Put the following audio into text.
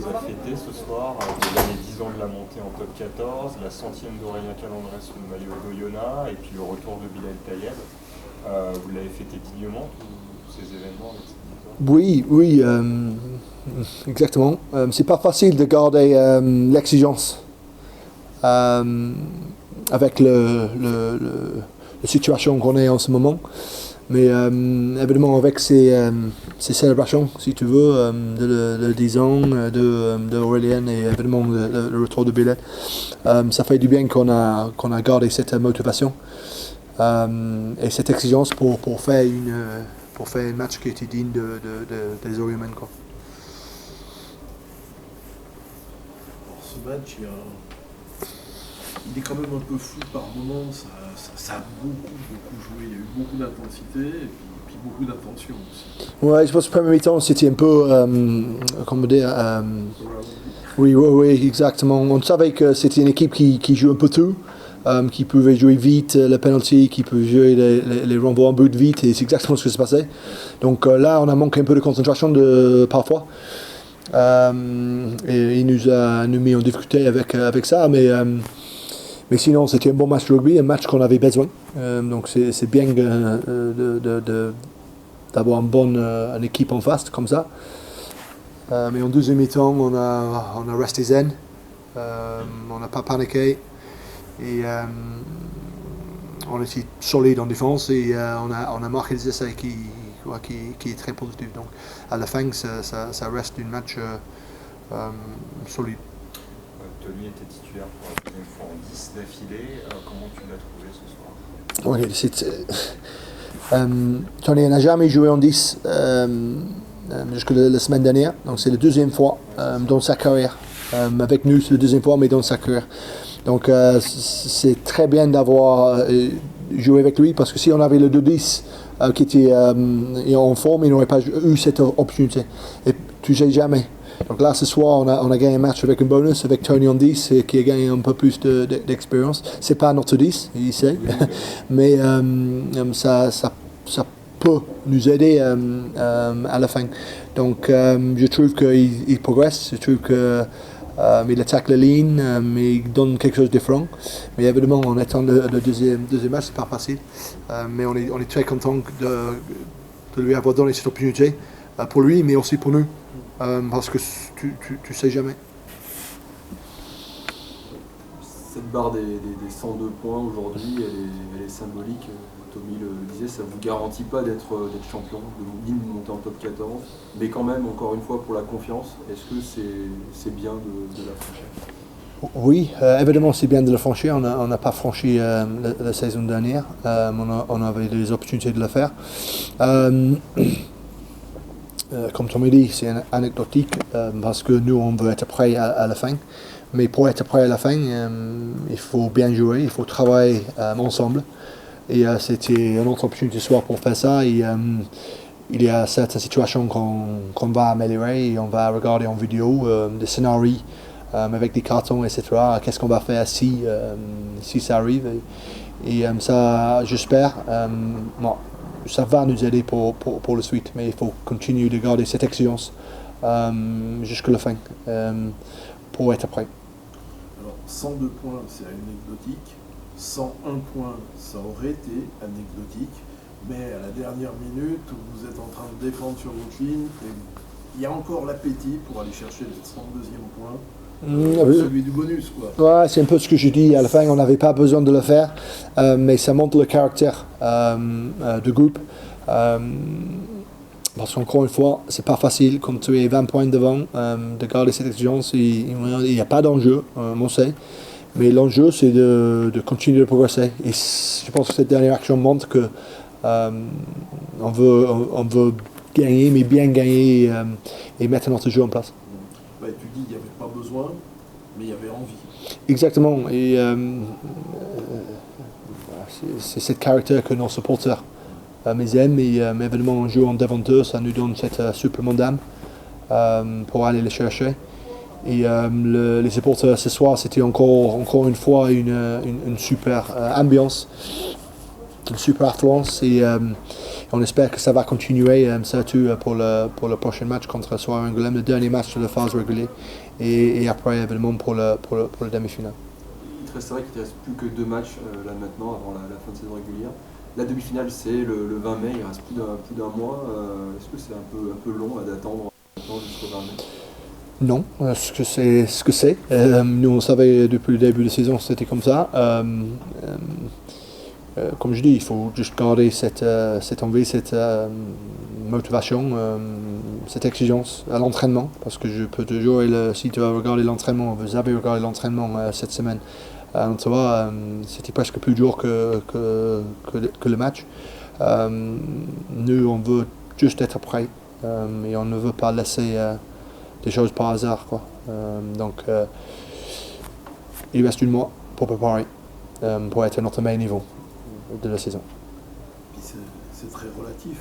vous a fêté ce soir, les 10 ans de la montée en top 14, la centième d'Aurélien Calandrès sous le maillot d'Oyonnax, et puis le retour de Bilal Tayeb. Vous l'avez fêté dignement, tous ces événements avec cette victoire? Oui, oui, exactement. C'est pas facile de garder l'exigence avec la situation qu'on est en ce moment. Mais évidemment, avec ces célébrations, si tu veux, de 10 ans d'Aurélien et évidemment le retour de Bilal, ça fait du bien qu'on a gardé cette motivation et cette exigence pour faire un match qui était digne des Oriomens, quoi. Alors, ce match, il est quand même un peu fou par moments, ça a beaucoup joué, il y a eu beaucoup d'intensité et puis beaucoup d'attention aussi. Ouais, je pense que le premier mi-temps c'était un peu, comment dire, oui, exactement. On savait que c'était une équipe qui joue un peu tout, qui pouvait jouer vite le penalty, qui pouvait jouer les renvois en but vite, et c'est exactement ce qui s'est passé. Donc là, on a manqué un peu de concentration parfois. Et il nous a mis en difficulté avec ça, mais sinon, c'était un bon match de rugby, un match qu'on avait besoin. Donc c'est bien d'avoir une équipe en face comme ça. Mais en deuxième mi-temps, on a resté zen, on n'a pas paniqué et on était solide en défense et on a marqué des essais qui est très positif. Donc à la fin, ça reste un match solide. Tony était titulaire pour la deuxième fois en 10 d'affilée. Comment tu l'as trouvé ce soir? Tony n'a jamais joué en 10 jusqu'à la semaine dernière. Donc c'est la deuxième fois dans sa carrière. Avec nous, c'est la deuxième fois, mais dans sa carrière. Donc c'est très bien d'avoir joué avec lui, parce que si on avait le 2-10 qui était en forme, il n'aurait pas eu cette opportunité. Et tu sais jamais. Donc là, ce soir, on a gagné un match avec un bonus, avec Tony en 10, qui a gagné un peu plus d'expérience. C'est pas notre 10, il sait, mais ça peut nous aider à la fin. Donc je trouve qu'il progresse, je trouve qu'il attaque la ligne, mais il donne quelque chose de différent. Mais évidemment, en étant le deuxième match, c'est pas facile. Mais on est très content de lui avoir donné cette opportunité, pour lui, mais aussi pour nous. Parce que tu sais jamais. Cette barre des 102 points aujourd'hui, elle est symbolique. Tommy le disait, ça ne vous garantit pas d'être champion, de monter en top 14, mais quand même, encore une fois, pour la confiance, est-ce que c'est bien de la franchir? Oui, évidemment c'est bien de la franchir. On n'a pas franchi la saison dernière. On avait des opportunités de le faire. Comme Tommy dit, c'est anecdotique parce que nous on veut être prêts à la fin. Mais pour être prêt à la fin, il faut bien jouer, il faut travailler ensemble. Et c'était une autre opportunité ce soir pour faire ça. Et, il y a certaines situations qu'on va améliorer et on va regarder en vidéo des scénarios avec des cartons, etc. Qu'est-ce qu'on va faire si ça arrive. Et ça, j'espère, ça va nous aider pour la suite. Mais il faut continuer de garder cette exigence jusqu'à la fin pour être prêt. Alors, 102 points, c'est anecdotique. 101 points, ça aurait été anecdotique. Mais à la dernière minute, où vous êtes en train de défendre sur votre ligne, il y a encore l'appétit pour aller chercher le 102e point. Celui du bonus, quoi. Ouais, c'est un peu ce que je dis. À la fin, on n'avait pas besoin de le faire, mais ça montre le caractère du groupe. Parce qu'encore une fois, c'est pas facile, quand tu es 20 points devant, de garder cette exigence. Il n'y a pas d'enjeu, on sait. Mais l'enjeu, c'est de continuer de progresser. Et je pense que cette dernière action montre que on veut gagner, mais bien gagner et mettre notre jeu en place. Tu dis qu'il n'y avait pas besoin, mais il y avait envie. Exactement. Et c'est ce caractère que nos supporters aiment. Et évidemment, en jouant devant eux, ça nous donne cet supplément d'âme pour aller les chercher. Et les supporters ce soir, c'était encore une fois une super ambiance, une super affluence. Et on espère que ça va continuer, surtout pour le prochain match contre Soir Angoulême, le dernier match de la phase régulière, et après évidemment pour le demi-finale. C'est vrai qu'il ne reste plus que 2 matchs là maintenant avant la fin de saison régulière. La demi-finale c'est le 20 mai, il reste plus d'un mois. Est-ce que c'est un peu long d'attendre jusqu'au 20 mai? Non, ce que c'est. Nous on savait depuis le début de la saison que c'était comme ça. Comme je dis, il faut juste garder cette envie, cette motivation, cette exigence à l'entraînement, parce que je peux toujours, si tu vas regarder l'entraînement, vous avez regardé l'entraînement cette semaine, tu vois, c'était presque plus dur que le match. Nous, on veut juste être prêts et on ne veut pas laisser des choses par hasard, quoi. Donc, il reste une mois pour préparer, pour être à notre meilleur niveau de la saison. Puis c'est très relatif.